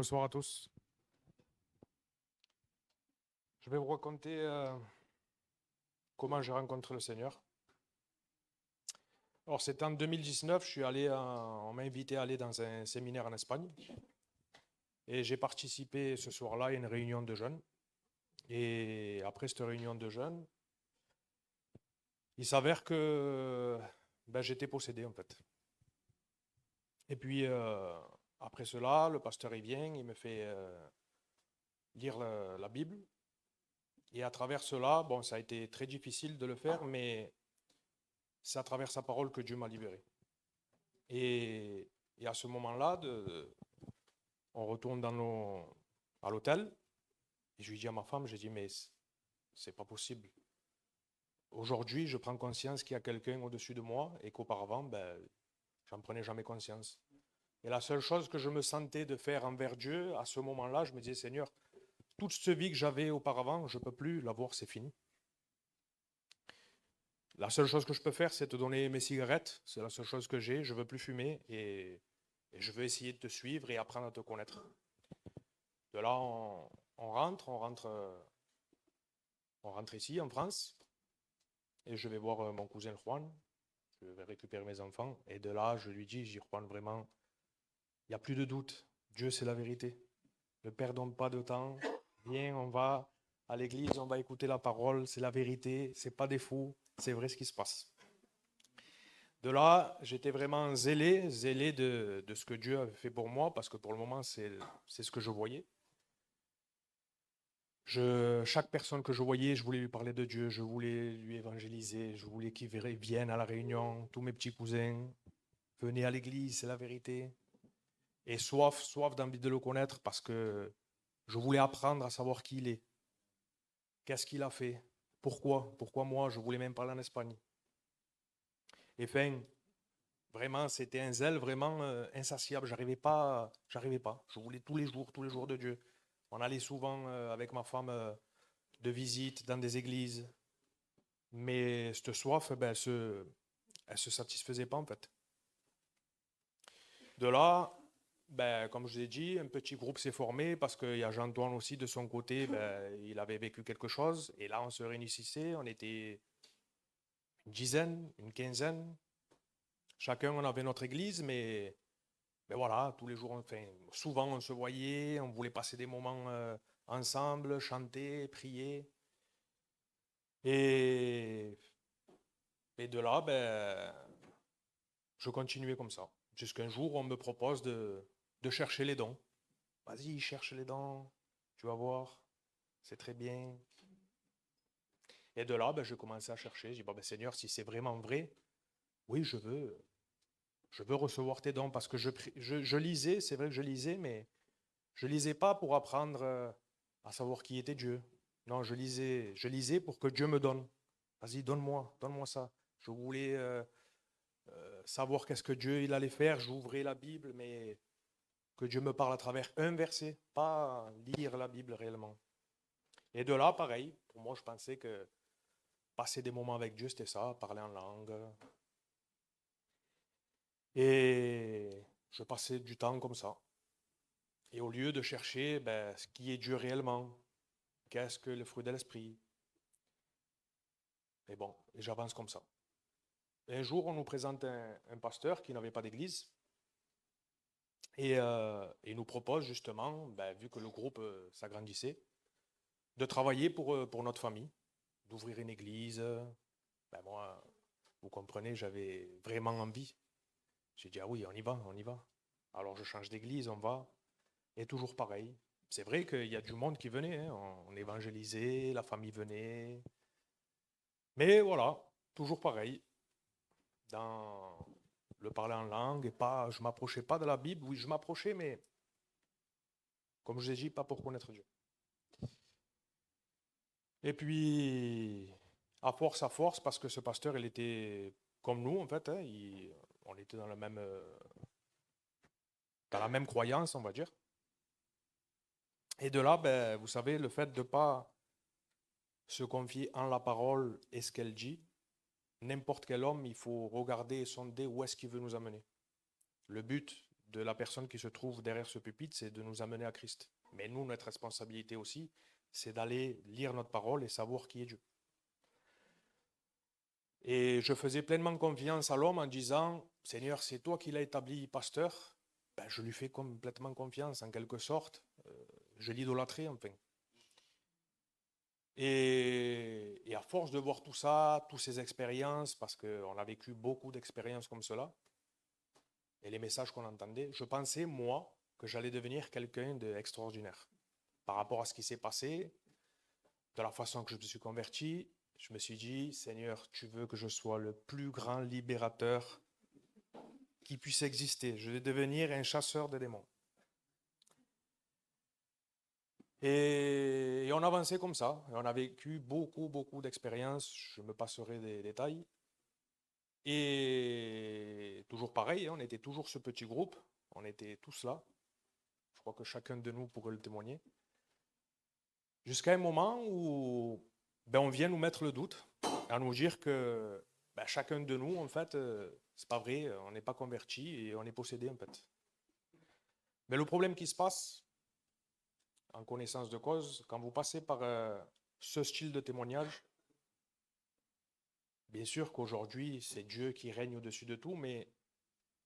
Bonsoir à tous. Je vais vous raconter comment j'ai rencontré le Seigneur. Alors, c'était en 2019, on m'a invité à aller dans un séminaire en Espagne. Et j'ai participé ce soir-là à une réunion de jeunes. Et après cette réunion de jeunes, il s'avère que j'étais possédé en fait. Et puis, après cela, le pasteur il vient, il me fait lire la Bible. Et à travers cela, bon, ça a été très difficile de le faire, mais c'est à travers sa parole que Dieu m'a libéré. Et, et à ce moment-là, on retourne à l'hôtel. Et je lui dis à ma femme, j'ai dit, mais c'est pas possible. Aujourd'hui, je prends conscience qu'il y a quelqu'un au-dessus de moi et qu'auparavant, j'en prenais jamais conscience. Et la seule chose que je me sentais de faire envers Dieu, à ce moment-là, je me disais, Seigneur, toute cette vie que j'avais auparavant, je ne peux plus l'avoir, c'est fini. La seule chose que je peux faire, c'est te donner mes cigarettes. C'est la seule chose que j'ai. Je ne veux plus fumer et je veux essayer de te suivre et apprendre à te connaître. De là, on rentre ici en France et je vais voir mon cousin Juan. Je vais récupérer mes enfants et de là, je lui dis, Juan, vraiment, il n'y a plus de doute. Dieu, c'est la vérité. Ne perdons pas de temps. Viens, on va à l'église, on va écouter la parole. C'est la vérité. C'est pas des fous. C'est vrai ce qui se passe. De là, j'étais vraiment zélé de ce que Dieu avait fait pour moi, parce que pour le moment, c'est ce que je voyais. Chaque personne que je voyais, je voulais lui parler de Dieu, je voulais lui évangéliser, je voulais qu'il vienne à la réunion, tous mes petits cousins, venaient à l'église, c'est la vérité. Et soif d'envie de le connaître, parce que je voulais apprendre à savoir qui il est, qu'est-ce qu'il a fait, pourquoi moi, je voulais même parler en Espagne. Et fin, vraiment, c'était un zèle vraiment insatiable. J'arrivais pas. Je voulais tous les jours de Dieu. On allait souvent avec ma femme de visite dans des églises. Mais cette soif, elle se satisfaisait pas en fait. De là, comme je vous ai dit, un petit groupe s'est formé parce qu'il y a Jean-Antoine aussi de son côté, il avait vécu quelque chose. Et là, on se réunissait, on était une dizaine, une quinzaine. Chacun, on avait notre église, mais voilà, tous les jours, enfin, souvent on se voyait, on voulait passer des moments ensemble, chanter, prier. Et, et de là, je continuais comme ça. Jusqu'un jour, on me propose de chercher les dons. Vas-y, cherche les dons, tu vas voir, c'est très bien. Et de là, je commençais à chercher. Je dis, Seigneur, si c'est vraiment vrai, oui, je veux recevoir tes dons parce que je lisais, c'est vrai que je lisais, mais je lisais pas pour apprendre à savoir qui était Dieu. Non, je lisais pour que Dieu me donne. Vas-y, donne-moi ça. Je voulais savoir qu'est-ce que Dieu il allait faire. J'ouvrais la Bible, mais que Dieu me parle à travers un verset, pas lire la Bible réellement. Et de là, pareil, pour moi, je pensais que passer des moments avec Dieu, c'était ça, parler en langue. Et je passais du temps comme ça. Et au lieu de chercher ce qui est Dieu réellement, qu'est-ce que le fruit de l'esprit, et bon, et j'avance comme ça. Et un jour, on nous présente un pasteur qui n'avait pas d'église et il nous propose justement, vu que le groupe s'agrandissait, de travailler pour notre famille, d'ouvrir une église. Moi, vous comprenez, j'avais vraiment envie. J'ai dit, ah oui, on y va, on y va. Alors je change d'église, on va. Et toujours pareil. C'est vrai qu'il y a du monde qui venait, hein, on évangélisait, la famille venait. Mais voilà, toujours pareil. Dans le parler en langue et pas, je m'approchais pas de la Bible. Oui, je m'approchais, mais comme je l'ai dit, pas pour connaître Dieu. Et puis, à force, parce que ce pasteur, il était comme nous, en fait, hein, on était dans la même croyance, on va dire. Et de là, vous savez, le fait de ne pas se confier en la parole et ce qu'elle dit, n'importe quel homme, il faut regarder et sonder où est-ce qu'il veut nous amener. Le but de la personne qui se trouve derrière ce pupitre, c'est de nous amener à Christ. Mais nous, notre responsabilité aussi, c'est d'aller lire notre parole et savoir qui est Dieu. Et je faisais pleinement confiance à l'homme en disant, Seigneur, c'est toi qui l'as établi pasteur. Ben, je lui fais complètement confiance, en quelque sorte. Je l'idolâtrais, enfin. Et à force de voir tout ça, toutes ces expériences, parce qu'on a vécu beaucoup d'expériences comme cela, et les messages qu'on entendait, je pensais, moi, que j'allais devenir quelqu'un d'extraordinaire. Par rapport à ce qui s'est passé, de la façon que je me suis converti, je me suis dit, Seigneur, tu veux que je sois le plus grand libérateur qui puisse exister. Je vais devenir un chasseur de démons. Et on avançait comme ça. Et on a vécu beaucoup d'expériences. Je me passerai des détails. Et toujours pareil, on était toujours ce petit groupe. On était tous là. Je crois que chacun de nous pourrait le témoigner. Jusqu'à un moment où on vient nous mettre le doute, à nous dire que chacun de nous, en fait, c'est pas vrai, on n'est pas converti et on est possédé, en fait. Mais le problème qui se passe, en connaissance de cause, quand vous passez par ce style de témoignage, bien sûr qu'aujourd'hui, c'est Dieu qui règne au-dessus de tout, mais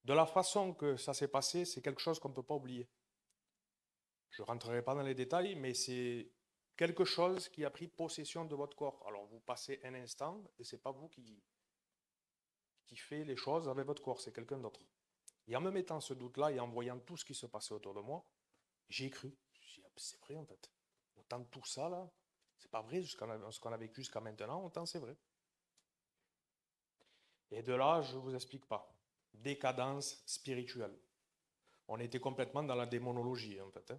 de la façon que ça s'est passé, c'est quelque chose qu'on ne peut pas oublier. Je ne rentrerai pas dans les détails, mais c'est quelque chose qui a pris possession de votre corps. Alors vous passez un instant et ce n'est pas vous qui fait les choses avec votre corps, c'est quelqu'un d'autre. Et en me mettant ce doute-là et en voyant tout ce qui se passait autour de moi, j'ai cru. J'ai dit, c'est vrai en fait. Autant tout ça là, c'est pas vrai, ce qu'on a vécu jusqu'à maintenant, autant c'est vrai. Et de là, je ne vous explique pas. Décadence spirituelle. On était complètement dans la démonologie en fait.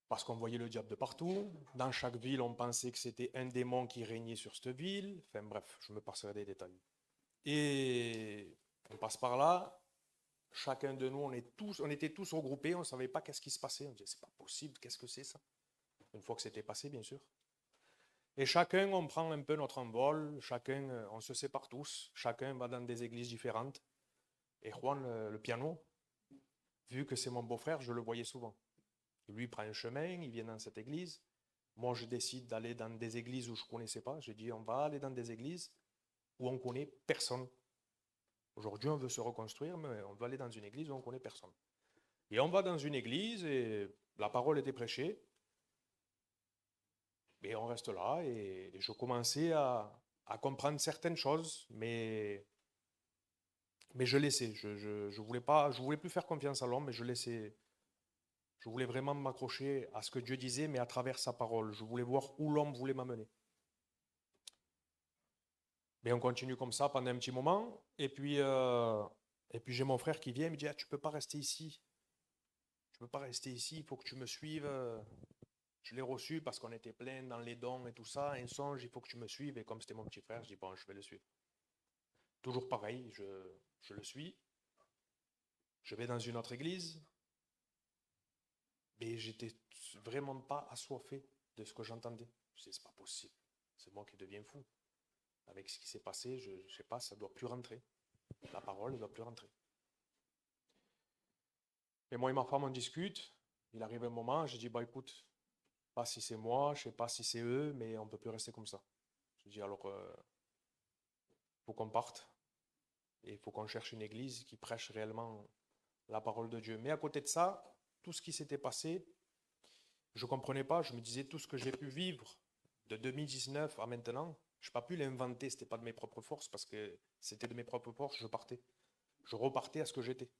Parce qu'on voyait le diable de partout. Dans chaque ville, on pensait que c'était un démon qui régnait sur cette ville. Enfin bref, je me passerai des détails. Et on passe par là. Chacun de nous, on était tous regroupés. On ne savait pas qu'est-ce qui se passait. On disait, c'est pas possible, qu'est-ce que c'est ça? Une fois que c'était passé, bien sûr. Et chacun, on prend un peu notre envol. Chacun, on se sépare tous. Chacun va dans des églises différentes. Et Juan, le piano, vu que c'est mon beau-frère, je le voyais souvent. Lui prend un chemin, il vient dans cette église. Moi, je décide d'aller dans des églises où je ne connaissais pas. J'ai dit, on va aller dans des églises où on ne connaît personne. Aujourd'hui, on veut se reconstruire, mais on veut aller dans une église où on ne connaît personne. Et on va dans une église et la parole était prêchée. Et on reste là et je commençais à comprendre certaines choses, mais je laissais. Je voulais plus faire confiance à l'homme, mais je laissais. Je voulais vraiment m'accrocher à ce que Dieu disait, mais à travers sa parole. Je voulais voir où l'homme voulait m'amener. Mais on continue comme ça pendant un petit moment. Et puis j'ai mon frère qui vient et me dit, ah, tu ne peux pas rester ici. Tu ne peux pas rester ici, il faut que tu me suives. Je l'ai reçu parce qu'on était plein dans les dons et tout ça. Un songe, il faut que tu me suives. Et comme c'était mon petit frère, je dis, bon, je vais le suivre. Toujours pareil, je le suis. Je vais dans une autre église. Mais j'étais vraiment pas assoiffé de ce que j'entendais. Je dis, c'est pas possible. C'est moi qui deviens fou. Avec ce qui s'est passé, je ne sais pas, ça ne doit plus rentrer. La parole ne doit plus rentrer. Et moi et ma femme, on discute. Il arrive un moment, je dis, bah écoute, pas si c'est moi, je ne sais pas si c'est eux, mais on ne peut plus rester comme ça. Je dis, alors, il faut qu'on parte. Et il faut qu'on cherche une église qui prêche réellement la parole de Dieu. Mais à côté de ça, tout ce qui s'était passé, je ne comprenais pas. Je me disais, tout ce que j'ai pu vivre de 2019 à maintenant, je n'ai pas pu l'inventer. Ce n'était pas de mes propres forces, parce que c'était de mes propres forces, je partais. Je repartais à ce que j'étais.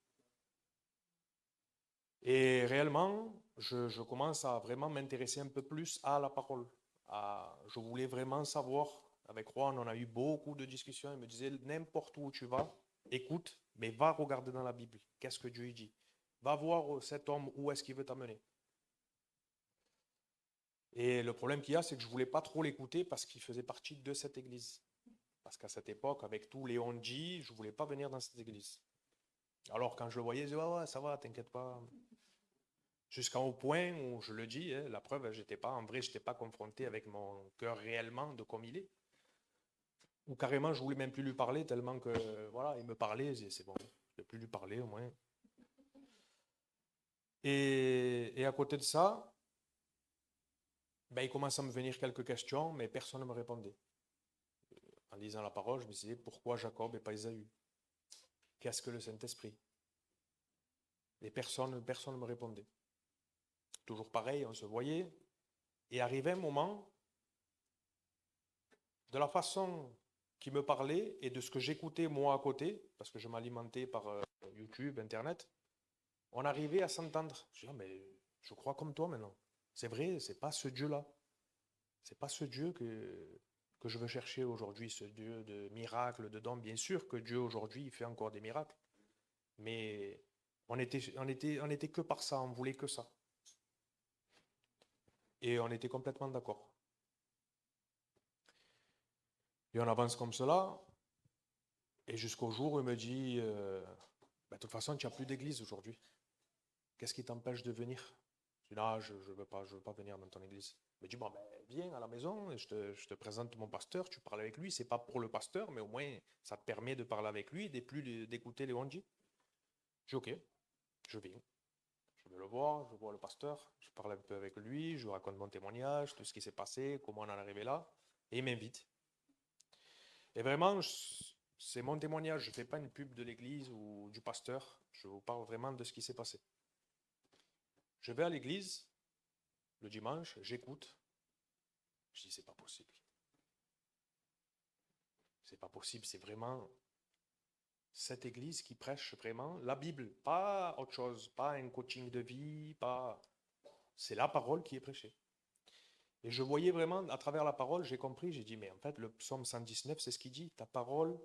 Et réellement, je commence à vraiment m'intéresser un peu plus à la parole. Je voulais vraiment savoir. Avec Juan, on a eu beaucoup de discussions. Il me disait, n'importe où tu vas, écoute, mais va regarder dans la Bible. Qu'est-ce que Dieu dit? Va voir cet homme, où est-ce qu'il veut t'amener. Et le problème qu'il y a, c'est que je ne voulais pas trop l'écouter parce qu'il faisait partie de cette église. Parce qu'à cette époque, avec tous les on-dit, je ne voulais pas venir dans cette église. Alors quand je le voyais, je disais, ouais, ça va, t'inquiète pas. Jusqu'au point où, je le dis, la preuve, je n'étais pas confronté avec mon cœur réellement de comme il est. Ou carrément, je ne voulais même plus lui parler tellement que, voilà, il me parlait, c'est bon. ne vais plus lui parler au moins. Et à côté de ça, ben, il commence à me venir quelques questions, mais personne ne me répondait. En lisant la parole, je me disais, pourquoi Jacob et pas Ésaü? Qu'est-ce que le Saint-Esprit? Et personne ne me répondait. Toujours pareil, on se voyait. Et arrivait un moment, de la façon qu'il me parlait et de ce que j'écoutais moi à côté, parce que je m'alimentais par YouTube, Internet, on arrivait à s'entendre. Je dis, ah, mais je crois comme toi maintenant. C'est vrai, c'est pas ce Dieu-là. C'est pas ce Dieu que je veux chercher aujourd'hui, ce Dieu de miracles, de dons. Bien sûr que Dieu aujourd'hui, il fait encore des miracles. Mais on était que par ça, on voulait que ça. Et on était complètement d'accord. Et on avance comme cela. Et jusqu'au jour où il me dit, de toute façon, tu n'as plus d'église aujourd'hui. Qu'est-ce qui t'empêche de venir? Je dis, non, je ne veux pas venir dans ton église. Il me dit, bon, ben, viens à la maison, je te présente mon pasteur, tu parles avec lui. C'est pas pour le pasteur, mais au moins, ça te permet de parler avec lui et plus d'écouter les on-dit. Je dis, ok, je viens. Je vais le voir, je vois le pasteur, je parle un peu avec lui, je lui raconte mon témoignage, tout ce qui s'est passé, comment on en est arrivé là, et il m'invite. Et vraiment, c'est mon témoignage, je ne fais pas une pub de l'église ou du pasteur, je vous parle vraiment de ce qui s'est passé. Je vais à l'église le dimanche, j'écoute, je dis c'est pas possible. C'est pas possible, c'est vraiment cette église qui prêche vraiment la Bible, pas autre chose, pas un coaching de vie, pas... C'est la parole qui est prêchée. Et je voyais vraiment, à travers la parole, j'ai compris, j'ai dit, mais en fait, le psaume 119, c'est ce qu'il dit, ta parole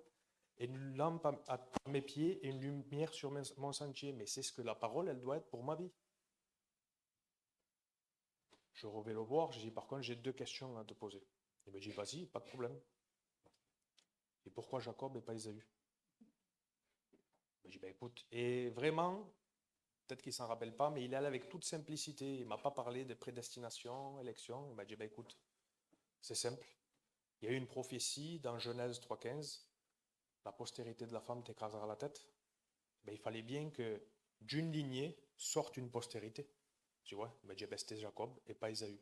est une lampe à mes pieds et une lumière sur mon sentier. Mais c'est ce que la parole, elle doit être pour ma vie. Je vais le voir, j'ai dit, par contre, j'ai 2 questions à te poser. Il me dit, vas-y, pas de problème. Et pourquoi Jacob et pas Ésaü? Je dis, ben écoute, et vraiment, peut-être qu'il ne s'en rappelle pas, mais il est allé avec toute simplicité. Il ne m'a pas parlé de prédestination, élection. Il m'a dit, ben écoute, c'est simple. Il y a eu une prophétie dans Genèse 3,15, la postérité de la femme t'écrasera la tête. Ben, il fallait bien que d'une lignée sorte une postérité. Tu vois, il m'a dit, ben, c'était Jacob et pas Ésaü.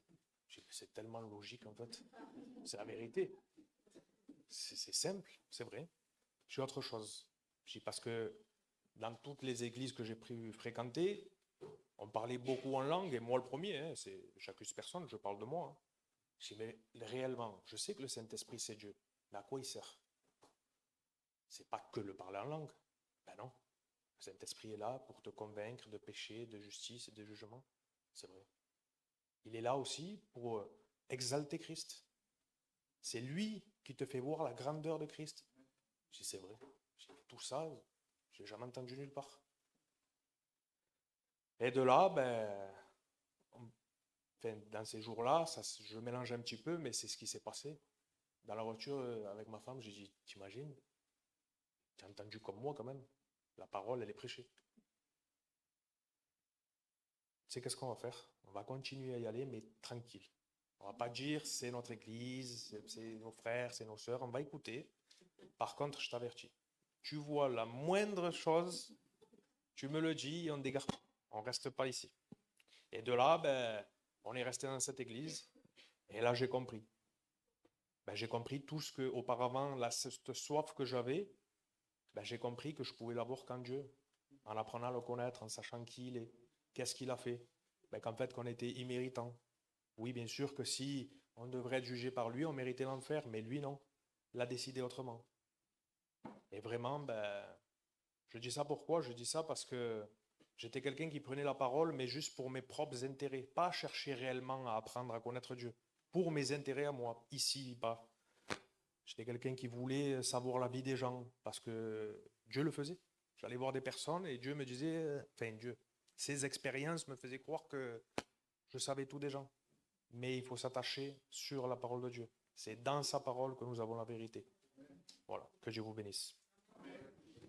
C'est tellement logique en fait. C'est la vérité. C'est simple, c'est vrai. Je suis autre chose. Je dis parce que dans toutes les églises que j'ai pu fréquenter, on parlait beaucoup en langue, et moi le premier, hein, j'accuse personne, je parle de moi. Hein. Je dis, mais réellement, je sais que le Saint-Esprit c'est Dieu, mais à quoi il sert? C'est pas que le parler en langue. Ben non. Le Saint-Esprit est là pour te convaincre de péché, de justice et de jugement. C'est vrai. Il est là aussi pour exalter Christ. C'est lui qui te fait voir la grandeur de Christ. Je dis, c'est vrai. Je dis, tout ça, je n'ai jamais entendu nulle part. Et de là, dans ces jours-là, je mélange un petit peu, mais c'est ce qui s'est passé. Dans la voiture avec ma femme, j'ai dit, t'imagines, tu as entendu comme moi quand même. La parole, elle est prêchée. Tu sais qu'est-ce qu'on va faire? On va continuer à y aller, mais tranquille. On va pas dire c'est notre église, c'est nos frères, c'est nos sœurs. On va écouter. Par contre, je t'avertis. Tu vois la moindre chose, tu me le dis et on dégage. On reste pas ici. Et de là, on est resté dans cette église. Et là, j'ai compris. J'ai compris tout ce que, auparavant, cette soif que j'avais, j'ai compris que je pouvais l'avoir qu'en Dieu, en apprenant à le connaître, en sachant qui il est, qu'est-ce qu'il a fait. Qu'en fait, qu'on était imméritant. Oui, bien sûr que si on devrait être jugé par lui, on méritait l'enfer, mais lui, non. Il a décidé autrement. Et vraiment, je dis ça pourquoi? Je dis ça parce que j'étais quelqu'un qui prenait la parole, mais juste pour mes propres intérêts, pas chercher réellement à apprendre à connaître Dieu. Pour mes intérêts à moi, ici, pas. J'étais quelqu'un qui voulait savoir la vie des gens, parce que Dieu le faisait. J'allais voir des personnes et Dieu me disait, enfin Dieu, ses expériences me faisaient croire que je savais tout des gens. Mais il faut s'attacher sur la parole de Dieu. C'est dans sa parole que nous avons la vérité. Voilà, que Dieu vous bénisse.